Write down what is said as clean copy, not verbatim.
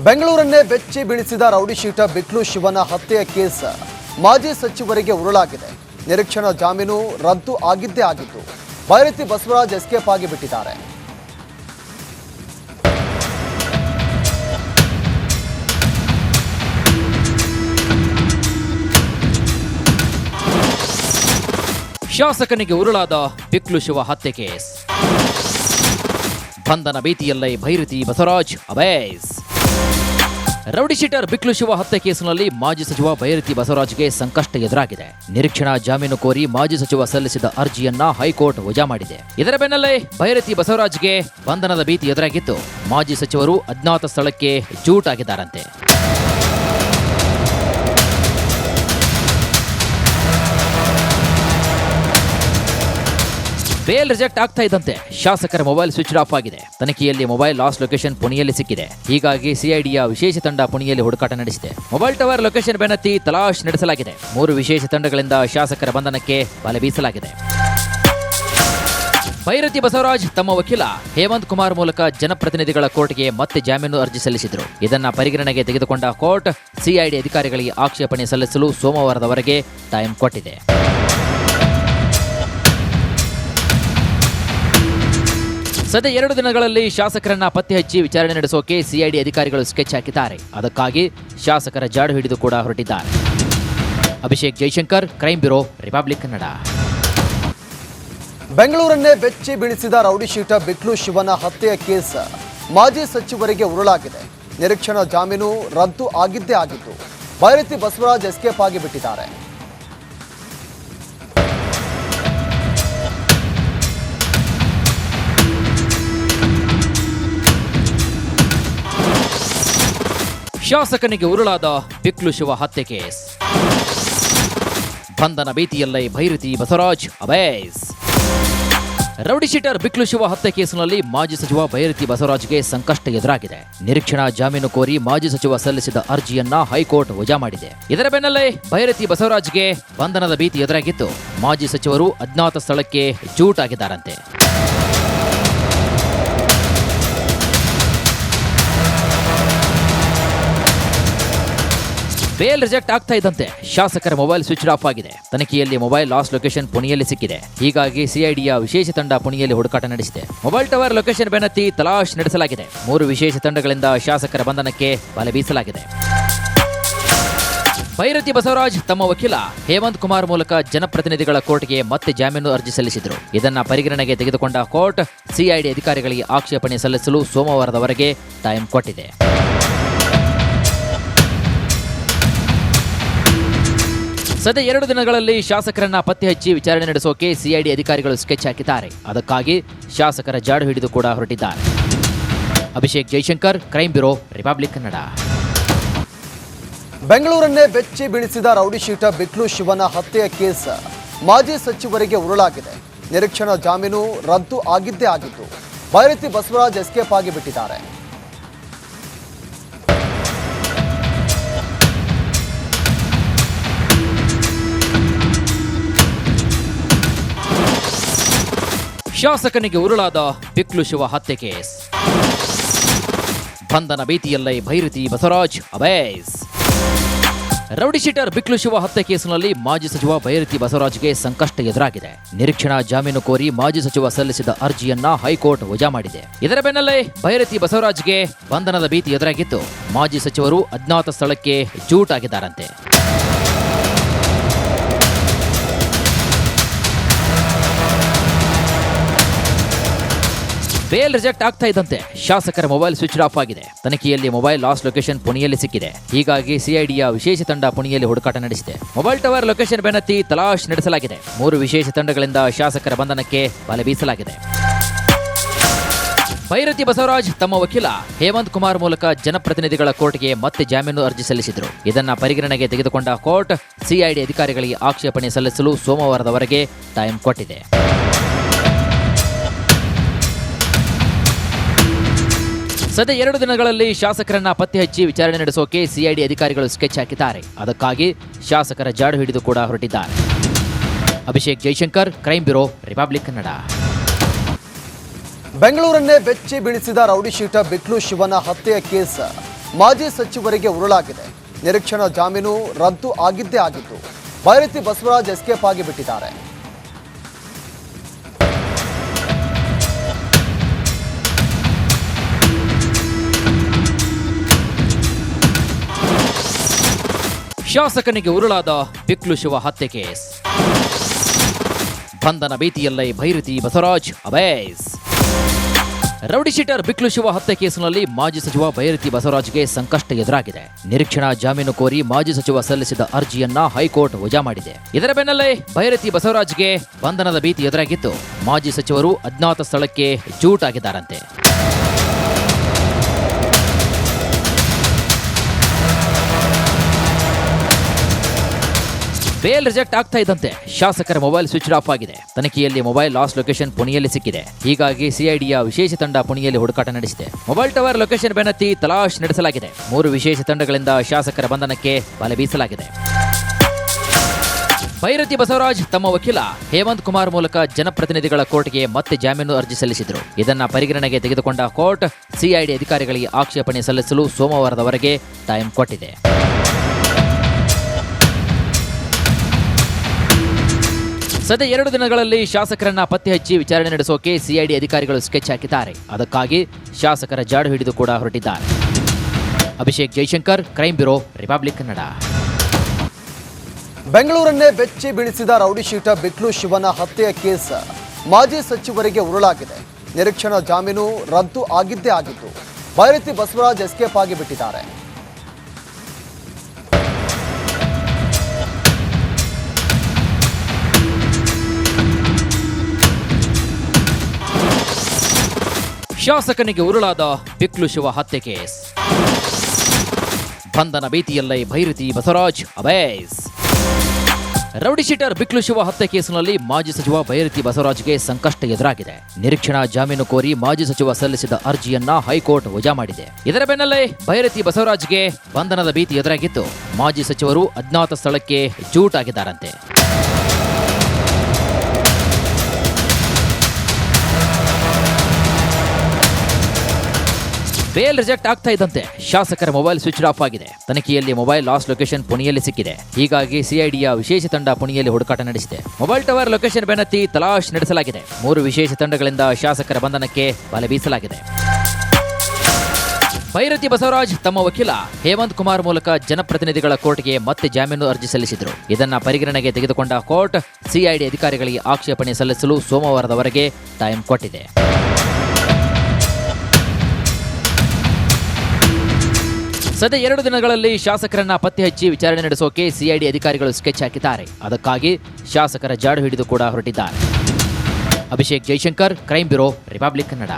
ಬೆಂಗಳೂರನ್ನೇ ಬೆಚ್ಚಿ ಬೀಳಿಸಿದ ರೌಡಿ ಶೀಟ ಬಿಕ್ಲು ಶಿವನ ಹತ್ಯೆಯ ಕೇಸ್ ಮಾಜಿ ಸಚಿವರಿಗೆ ಉರುಳಾಗಿದೆ. ನಿರೀಕ್ಷಣಾ ಜಾಮೀನು ರದ್ದು ಆಗಿದ್ದೇ ಆಗಿತ್ತು. ಬೈರತಿ ಬಸವರಾಜ್ ಎಸ್ಕೇಪ್ ಆಗಿ ಬಿಟ್ಟಿದ್ದಾರೆ. ಶಾಸಕನಿಗೆ ಉರುಳಾದ ಬಿಕ್ಲು ಶಿವ ಹತ್ಯೆ ಕೇಸ್. ಬಂಧನ ಭೀತಿಯಲ್ಲೇ ಬೈರತಿ ಬಸವರಾಜ್ ಅಬೇಸ್. ರೌಡಿ ಶೀಟರ್ ಬಿಕ್ಲು ಶಿವ ಹತ್ಯೆ ಕೇಸಿನಲ್ಲಿ ಮಾಜಿ ಸಚಿವ ಬೈರತಿ ಬಸವರಾಜ್ಗೆ ಸಂಕಷ್ಟ ಎದುರಾಗಿದೆ. ನಿರೀಕ್ಷಣಾ ಜಾಮೀನು ಕೋರಿ ಮಾಜಿ ಸಚಿವ ಸಲ್ಲಿಸಿದ ಅರ್ಜಿಯನ್ನ ಹೈಕೋರ್ಟ್ ವಜಾ ಮಾಡಿದೆ. ಇದರ ಬೆನ್ನಲ್ಲೇ ಬೈರತಿ ಬಸವರಾಜ್ಗೆ ಬಂಧನದ ಭೀತಿ ಎದುರಾಗಿತ್ತು. ಮಾಜಿ ಸಚಿವರು ಅಜ್ಞಾತ ಸ್ಥಳಕ್ಕೆ ಜೂಟ್ ಆಗಿದ್ದಾರಂತೆ. ಬೇಲ್ ರಿಜೆಕ್ಟ್ ಆಗ್ತಾ ಇದ್ದಂತೆ ಶಾಸಕರ ಮೊಬೈಲ್ ಸ್ವಿಚ್ ಆಫ್ ಆಗಿದೆ. ತನಿಖೆಯಲ್ಲಿ ಮೊಬೈಲ್ ಲಾಸ್ಟ್ ಲೊಕೇಶನ್ ಪುಣೆಯಲ್ಲಿ ಸಿಕ್ಕಿದೆ. ಹೀಗಾಗಿ ಸಿಐಡಿಯ ವಿಶೇಷ ತಂಡ ಪುಣೆಯಲ್ಲಿ ಹುಡುಕಾಟ ನಡೆಸಿದೆ. ಮೊಬೈಲ್ ಟವರ್ ಲೊಕೇಶನ್ ಬೆನ್ನತ್ತಿ ತಲಾಶ್ ನಡೆಸಲಾಗಿದೆ. 3 ವಿಶೇಷ ತಂಡಗಳಿಂದ ಶಾಸಕರ ಬಂಧನಕ್ಕೆ ಬಲೆ ಬೀಸಲಾಗಿದೆ. ಬೈರತಿ ಬಸವರಾಜ್ ತಮ್ಮ ವಕೀಲ ಹೇಮಂತ್ ಕುಮಾರ್ ಮೂಲಕ ಜನಪ್ರತಿನಿಧಿಗಳ ಕೋರ್ಟ್ಗೆ ಮತ್ತೆ ಜಾಮೀನು ಅರ್ಜಿ ಸಲ್ಲಿಸಿದರು. ಇದನ್ನ ಪರಿಗಣನೆಗೆ ತೆಗೆದುಕೊಂಡ ಕೋರ್ಟ್ ಸಿಐಡಿ ಅಧಿಕಾರಿಗಳಿಗೆ ಆಕ್ಷೇಪಣೆ ಸಲ್ಲಿಸಲು ಸೋಮವಾರದವರೆಗೆ ಟೈಮ್ ಕೊಟ್ಟಿದೆ. ಸದ್ಯ 2 ದಿನಗಳಲ್ಲಿ ಶಾಸಕರನ್ನ ಪತ್ತೆ ಹಚ್ಚಿ ವಿಚಾರಣೆ ನಡೆಸೋಕೆ ಸಿಐಡಿ ಅಧಿಕಾರಿಗಳು ಸ್ಕೆಚ್ ಹಾಕಿದ್ದಾರೆ. ಅದಕ್ಕಾಗಿ ಶಾಸಕರ ಜಾಡು ಹಿಡಿದು ಕೂಡ ಹೊರಟಿದ್ದಾರೆ. Abhishek Jaishankar, crime bureau, republic Kannada. ಬೆಂಗಳೂರನ್ನೇ ಬೆಚ್ಚಿ ಬೀಳಿಸಿದ ರೌಡಿ ಶೀಟ ಬಿಕ್ಲು ಶಿವನ ಹತ್ಯೆಯ ಕೇಸ್ ಮಾಜಿ ಸಚಿವರಿಗೆ ಉರುಳಾಗಿದೆ. ನಿರೀಕ್ಷಣಾ ಜಾಮೀನು ರದ್ದು ಆಗಿದ್ದೇ ಆಗಿತ್ತು. ಬೈರತಿ ಬಸವರಾಜ್ ಎಸ್ಕೇಪ್ ಆಗಿ ಬಿಟ್ಟಿದ್ದಾರೆ. ಶಾಸಕನಿಗೆ ಉರುಳಾದ ಬಿಕ್ಲು ಶಿವ ಹತ್ಯೆ ಕೇಸ್. ಬಂಧನ ಭೀತಿಯಲ್ಲೇ ಬೈರತಿ ಬಸವರಾಜ್ ಅಬೇಸ್. ರೌಡಿ ಶೀಟರ್ ಬಿಕ್ಲು ಶಿವ ಹತ್ಯೆ ಕೇಸಿನಲ್ಲಿ ಮಾಜಿ ಸಚಿವ ಬೈರತಿ ಬಸವರಾಜ್ಗೆ ಸಂಕಷ್ಟ ಎದುರಾಗಿದೆ. ನಿರೀಕ್ಷಣಾ ಜಾಮೀನು ಕೋರಿ ಮಾಜಿ ಸಚಿವ ಸಲ್ಲಿಸಿದ ಅರ್ಜಿಯನ್ನ ಹೈಕೋರ್ಟ್ ವಜಾ ಮಾಡಿದೆ. ಇದರ ಬೆನ್ನಲ್ಲೇ ಬೈರತಿ ಬಸವರಾಜ್ಗೆ ಬಂಧನದ ಭೀತಿ ಎದುರಾಗಿತ್ತು. ಮಾಜಿ ಸಚಿವರು ಅಜ್ಞಾತ ಸ್ಥಳಕ್ಕೆ ಜೂಟ್ ಆಗಿದ್ದಾರಂತೆ. ಬೇಲ್ ರಿಜೆಕ್ಟ್ ಆಗ್ತಾ ಇದ್ದಂತೆ ಶಾಸಕರ ಮೊಬೈಲ್ ಸ್ವಿಚ್ ಆಫ್ ಆಗಿದೆ. ತನಿಖೆಯಲ್ಲಿ ಮೊಬೈಲ್ ಲಾಸ್ಟ್ ಲೊಕೇಶನ್ ಪುಣೆಯಲ್ಲಿ ಸಿಕ್ಕಿದೆ. ಹೀಗಾಗಿ ಸಿಐಡಿಯ ವಿಶೇಷ ತಂಡ ಪುಣೆಯಲ್ಲಿ ಹುಡುಕಾಟ ನಡೆಸಿದೆ. ಮೊಬೈಲ್ ಟವರ್ ಲೊಕೇಶನ್ ಬೆನ್ನತ್ತಿ ತಲಾಶ್ ನಡೆಸಲಾಗಿದೆ. 3 ವಿಶೇಷ ತಂಡಗಳಿಂದ ಶಾಸಕರ ಬಂಧನಕ್ಕೆ ಬಲೆ ಬೀಸಲಾಗಿದೆ. ಬೈರತಿ ಬಸವರಾಜ್ ತಮ್ಮ ವಕೀಲ ಹೇಮಂತ್ ಕುಮಾರ್ ಮೂಲಕ ಜನಪ್ರತಿನಿಧಿಗಳ ಕೋರ್ಟ್ಗೆ ಮತ್ತೆ ಜಾಮೀನು ಅರ್ಜಿ ಸಲ್ಲಿಸಿದರು. ಇದನ್ನ ಪರಿಗಣನೆಗೆ ತೆಗೆದುಕೊಂಡ ಕೋರ್ಟ್ ಸಿಐಡಿ ಅಧಿಕಾರಿಗಳಿಗೆ ಆಕ್ಷೇಪಣೆ ಸಲ್ಲಿಸಲು ಸೋಮವಾರದವರೆಗೆ ಟೈಮ್ ಕೊಟ್ಟಿದೆ. ಸದ್ಯ 2 ದಿನಗಳಲ್ಲಿ ಶಾಸಕರನ್ನ ಪತ್ತೆ ಹಚ್ಚಿ ವಿಚಾರಣೆ ನಡೆಸೋಕೆ ಸಿಐಡಿ ಅಧಿಕಾರಿಗಳು ಸ್ಕೆಚ್ ಹಾಕಿದ್ದಾರೆ. ಅದಕ್ಕಾಗಿ ಶಾಸಕರ ಜಾಡು ಹಿಡಿದು ಕೂಡ ಹೊರಟಿದ್ದಾರೆ. Abhishek Jaishankar, crime bureau, republic Kannada. ಬೆಂಗಳೂರನ್ನೇ ಬೆಚ್ಚಿ ಬೀಳಿಸಿದ ರೌಡಿ ಶೀಟ ಬಿಕ್ಲು ಶಿವನ ಹತ್ಯೆಯ ಕೇಸ್ ಮಾಜಿ ಸಚಿವರಿಗೆ ಉರುಳಾಗಿದೆ. ನಿರೀಕ್ಷಣಾ ಜಾಮೀನು ರದ್ದು ಆಗಿದ್ದೇ ಆಗಿತ್ತು. ಬೈರತಿ ಬಸವರಾಜ್ ಎಸ್ಕೇಪ್ ಆಗಿ ಬಿಟ್ಟಿದ್ದಾರೆ. ಶಾಸಕನಿಗೆ ಉರುಳಾದ ಬಿಕ್ಲು ಶಿವ ಹತ್ಯೆ ಕೇಸ್. ಬಂಧನ ಭೀತಿಯಲ್ಲೇ ಬೈರತಿ ಬಸವರಾಜ್ ಅಬೇಸ್. ರೌಡಿ ಶೀಟರ್ ಬಿಕ್ಲು ಶಿವ ಹತ್ಯೆ ಕೇಸಿನಲ್ಲಿ ಮಾಜಿ ಸಚಿವ ಬೈರತಿ ಬಸವರಾಜ್ಗೆ ಸಂಕಷ್ಟ ಎದುರಾಗಿದೆ. ನಿರೀಕ್ಷಣಾ ಜಾಮೀನು ಕೋರಿ ಮಾಜಿ ಸಚಿವ ಸಲ್ಲಿಸಿದ ಅರ್ಜಿಯನ್ನ ಹೈಕೋರ್ಟ್ ವಜಾ ಮಾಡಿದೆ. ಇದರ ಬೆನ್ನಲ್ಲೇ ಬೈರತಿ ಬಸವರಾಜ್ಗೆ ಬಂಧನದ ಭೀತಿ ಎದುರಾಗಿತ್ತು. ಮಾಜಿ ಸಚಿವರು ಅಜ್ಞಾತ ಸ್ಥಳಕ್ಕೆ ಜೂಟ್ ಆಗಿದ್ದಾರಂತೆ. ಬೇಲ್ ರಿಜೆಕ್ಟ್ ಆಗ್ತಾ ಇದ್ದಂತೆ ಶಾಸಕರ ಮೊಬೈಲ್ ಸ್ವಿಚ್ ಆಫ್ ಆಗಿದೆ. ತನಿಖೆಯಲ್ಲಿ ಮೊಬೈಲ್ ಲಾಸ್ಟ್ ಲೊಕೇಶನ್ ಪುಣೆಯಲ್ಲಿ ಸಿಕ್ಕಿದೆ. ಹೀಗಾಗಿ ಸಿಐಡಿಯ ವಿಶೇಷ ತಂಡ ಪುಣೆಯಲ್ಲಿ ಹುಡುಕಾಟ ನಡೆಸಿದೆ. ಮೊಬೈಲ್ ಟವರ್ ಲೊಕೇಶನ್ ಬೆನ್ನತ್ತಿ ತಲಾಶ್ ನಡೆಸಲಾಗಿದೆ. 3 ವಿಶೇಷ ತಂಡಗಳಿಂದ ಶಾಸಕರ ಬಂಧನಕ್ಕೆ ಬಲೆ ಬೀಸಲಾಗಿದೆ. ಬೈರತಿ ಬಸವರಾಜ್ ತಮ್ಮ ವಕೀಲ ಹೇಮಂತ್ ಕುಮಾರ್ ಮೂಲಕ ಜನಪ್ರತಿನಿಧಿಗಳ ಕೋರ್ಟ್ಗೆ ಮತ್ತೆ ಜಾಮೀನು ಅರ್ಜಿ ಸಲ್ಲಿಸಿದರು. ಇದನ್ನ ಪರಿಗಣನೆಗೆ ತೆಗೆದುಕೊಂಡ ಕೋರ್ಟ್ ಸಿಐಡಿ ಅಧಿಕಾರಿಗಳಿಗೆ ಆಕ್ಷೇಪಣೆ ಸಲ್ಲಿಸಲು ಸೋಮವಾರದವರೆಗೆ ಟೈಮ್ ಕೊಟ್ಟಿದೆ. ಸದ್ಯ 2 ದಿನಗಳಲ್ಲಿ ಶಾಸಕರನ್ನ ಪತ್ತೆ ಹಚ್ಚಿ ವಿಚಾರಣೆ ನಡೆಸೋಕೆ ಸಿಐಡಿ ಅಧಿಕಾರಿಗಳು ಸ್ಕೆಚ್ ಹಾಕಿದ್ದಾರೆ. ಅದಕ್ಕಾಗಿ ಶಾಸಕರ ಜಾಡು ಹಿಡಿದು ಕೂಡ ಹೊರಟಿದ್ದಾರೆ. Abhishek Jaishankar, crime bureau, republic Kannada. ಬೆಂಗಳೂರನ್ನೇ ಬೆಚ್ಚಿ ಬೀಳಿಸಿದ ರೌಡಿ ಶೀಟ ಬಿಕ್ಲು ಶಿವನ ಹತ್ಯೆಯ ಕೇಸ್ ಮಾಜಿ ಸಚಿವರಿಗೆ ಉರುಳಾಗಿದೆ. ನಿರೀಕ್ಷಣಾ ಜಾಮೀನು ರದ್ದು ಆಗಿದ್ದೇ ಆಗಿದ್ದು ಬೈರತಿ ಬಸವರಾಜ್ ಎಸ್ಕೇಪ್ ಆಗಿ ಬಿಟ್ಟಿದ್ದಾರೆ. ಶಾಸಕನಿಗೆ ಉರುಳಾದ ಬಿಕ್ಲು ಶಿವ ಹತ್ಯೆ ಕೇಸ್. ಬಂಧನ ಭೀತಿಯಲ್ಲೇ ಬೈರತಿ ಬಸವರಾಜ್ ಅಬೇಸ್. ರೌಡಿ ಶೀಟರ್ ಬಿಕ್ಲು ಶಿವ ಹತ್ಯೆ ಕೇಸಿನಲ್ಲಿ ಮಾಜಿ ಸಚಿವ ಬೈರತಿ ಬಸವರಾಜ್ಗೆ ಸಂಕಷ್ಟ ಎದುರಾಗಿದೆ. ನಿರೀಕ್ಷಣಾ ಜಾಮೀನು ಕೋರಿ ಮಾಜಿ ಸಚಿವ ಸಲ್ಲಿಸಿದ ಅರ್ಜಿಯನ್ನ ಹೈಕೋರ್ಟ್ ವಜಾ ಮಾಡಿದೆ. ಇದರ ಬೆನ್ನಲ್ಲೇ ಬೈರತಿ ಬಸವರಾಜ್ಗೆ ಬಂಧನದ ಭೀತಿ ಎದುರಾಗಿದ್ದು ಮಾಜಿ ಸಚಿವರು ಅಜ್ಞಾತ ಸ್ಥಳಕ್ಕೆ ಜೂಟ್ ಆಗಿದ್ದಾರಂತೆ. ಬೇಲ್ ರಿಜೆಕ್ಟ್ ಆಗ್ತಾ ಇದ್ದಂತೆ ಶಾಸಕರ ಮೊಬೈಲ್ ಸ್ವಿಚ್ ಆಫ್ ಆಗಿದೆ. ತನಿಖೆಯಲ್ಲಿ ಮೊಬೈಲ್ ಲಾಸ್ಟ್ ಲೊಕೇಶನ್ ಪುಣೆಯಲ್ಲಿ ಸಿಕ್ಕಿದೆ. ಹೀಗಾಗಿ ಸಿಐಡಿಯ ವಿಶೇಷ ತಂಡ ಪುಣೆಯಲ್ಲಿ ಹುಡುಕಾಟ ನಡೆಸಿದೆ. ಮೊಬೈಲ್ ಟವರ್ ಲೊಕೇಶನ್ ಬೆನ್ನತ್ತಿ ತಲಾಶ್ ನಡೆಸಲಾಗಿದೆ. 3 ವಿಶೇಷ ತಂಡಗಳಿಂದ ಶಾಸಕರ ಬಂಧನಕ್ಕೆ ಬಲೆ ಬೀಸಲಾಗಿದೆ. ಬೈರತಿ ಬಸವರಾಜ್ ತಮ್ಮ ವಕೀಲ ಹೇಮಂತ್ ಕುಮಾರ್ ಮೂಲಕ ಜನಪ್ರತಿನಿಧಿಗಳ ಕೋರ್ಟ್ಗೆ ಮತ್ತೆ ಜಾಮೀನು ಅರ್ಜಿ ಸಲ್ಲಿಸಿದ್ರು. ಇದನ್ನ ಪರಿಗಣನೆಗೆ ತೆಗೆದುಕೊಂಡ ಕೋರ್ಟ್ ಸಿಐಡಿ ಅಧಿಕಾರಿಗಳಿಗೆ ಆಕ್ಷೇಪಣೆ ಸಲ್ಲಿಸಲು ಸೋಮವಾರದವರೆಗೆ ಟೈಮ್ ಕೊಟ್ಟಿದೆ. ಸದ್ಯ 2 ದಿನಗಳಲ್ಲಿ ಶಾಸಕರನ್ನ ಪತ್ತೆ ಹಚ್ಚಿ ವಿಚಾರಣೆ ನಡೆಸೋಕೆ ಸಿಐಡಿ ಅಧಿಕಾರಿಗಳು ಸ್ಕೆಚ್ ಹಾಕಿದ್ದಾರೆ. ಅದಕ್ಕಾಗಿ ಶಾಸಕರ ಜಾಡು ಹಿಡಿದು ಕೂಡ ಹೊರಟಿದ್ದಾರೆ. Abhishek Jaishankar, crime bureau, republic Kannada. ಬೆಂಗಳೂರನ್ನೇ ಬೆಚ್ಚಿ ಬೀಳಿಸಿದ ರೌಡಿ ಶೀಟರ್ ಬಿಕ್ಲು ಶಿವನ ಹತ್ಯೆಯ ಕೇಸ್ ಮಾಜಿ ಸಚಿವರಿಗೆ ಉರುಳಾಗಿದೆ. ನಿರೀಕ್ಷಣಾ ಜಾಮೀನು ರದ್ದು ಆಗಿದ್ದೇ ಆಗಿದ್ದು ಬೈರತಿ ಬಸವರಾಜ್ ಎಸ್ಕೇಪ್ ಆಗಿ ಬಿಟ್ಟಿದ್ದಾರೆ. ಶಾಸಕನಿಗೆ ಉರುಳಾದ ಬಿಕ್ಲು ಶಿವ ಹತ್ಯೆ ಕೇಸ್. ಬಂಧನ ಭೀತಿಯಲ್ಲೇ ಬೈರತಿ ಬಸವರಾಜ್ ಅಬೇಸ್. ರೌಡಿ ಶೀಟರ್ ಬಿಕ್ಲು ಶಿವ ಹತ್ಯೆ ಕೇಸಿನಲ್ಲಿ ಮಾಜಿ ಸಚಿವ ಬೈರತಿ ಬಸವರಾಜ್ಗೆ ಸಂಕಷ್ಟ ಎದುರಾಗಿದೆ. ನಿರೀಕ್ಷಣಾ ಜಾಮೀನು ಕೋರಿ ಮಾಜಿ ಸಚಿವ ಸಲ್ಲಿಸಿದ ಅರ್ಜಿಯನ್ನ ಹೈಕೋರ್ಟ್ ವಜಾ ಮಾಡಿದೆ. ಇದರ ಬೆನ್ನಲ್ಲೇ ಬೈರತಿ ಬಸವರಾಜ್ಗೆ ಬಂಧನದ ಭೀತಿ ಎದುರಾಗಿದ್ದು ಮಾಜಿ ಸಚಿವರು ಅಜ್ಞಾತ ಸ್ಥಳಕ್ಕೆ ಜೂಟ್ ಆಗಿದ್ದಾರಂತೆ. ಬೇಲ್ ರಿಜೆಕ್ಟ್ ಆಗ್ತಾ ಇದ್ದಂತೆ ಶಾಸಕರ ಮೊಬೈಲ್ ಸ್ವಿಚ್ ಆಫ್ ಆಗಿದೆ. ತನಿಖೆಯಲ್ಲಿ ಮೊಬೈಲ್ ಲಾಸ್ಟ್ ಲೊಕೇಶನ್ ಪುಣೆಯಲ್ಲಿ ಸಿಕ್ಕಿದೆ. ಹೀಗಾಗಿ ಸಿಐಡಿಯ ವಿಶೇಷ ತಂಡ ಪುಣೆಯಲ್ಲಿ ಹುಡುಕಾಟ ನಡೆಸಿದೆ. ಮೊಬೈಲ್ ಟವರ್ ಲೊಕೇಶನ್ ಬೆನ್ನತ್ತಿ ತಲಾಶ್ ನಡೆಸಲಾಗಿದೆ. 3 ವಿಶೇಷ ತಂಡಗಳಿಂದ ಶಾಸಕರ ಬಂಧನಕ್ಕೆ ಬಲೆ ಬೀಸಲಾಗಿದೆ. ಬೈರತಿ ಬಸವರಾಜ್ ತಮ್ಮ ವಕೀಲ ಹೇಮಂತ್ ಕುಮಾರ್ ಮೂಲಕ ಜನಪ್ರತಿನಿಧಿಗಳ ಕೋರ್ಟ್ಗೆ ಮತ್ತೆ ಜಾಮೀನು ಅರ್ಜಿ ಸಲ್ಲಿಸಿದ್ರು. ಇದನ್ನ ಪರಿಗಣನೆಗೆ ತೆಗೆದುಕೊಂಡ ಕೋರ್ಟ್ ಸಿಐಡಿ ಅಧಿಕಾರಿಗಳಿಗೆ ಆಕ್ಷೇಪಣೆ ಸಲ್ಲಿಸಲು ಸೋಮವಾರದವರೆಗೆ ಟೈಮ್ ಕೊಟ್ಟಿದೆ. ಸದ್ಯ 2 ದಿನಗಳಲ್ಲಿ ಶಾಸಕರನ್ನ ಪತ್ತೆ ಹಚ್ಚಿ ವಿಚಾರಣೆ ನಡೆಸೋಕೆ ಸಿಐಡಿ ಅಧಿಕಾರಿಗಳು ಸ್ಕೆಚ್ ಹಾಕಿದ್ದಾರೆ. ಅದಕ್ಕಾಗಿ ಶಾಸಕರ ಜಾಡು ಹಿಡಿದು ಕೂಡ ಹೊರಟಿದ್ದಾರೆ. Abhishek Jaishankar, crime bureau, republic Kannada.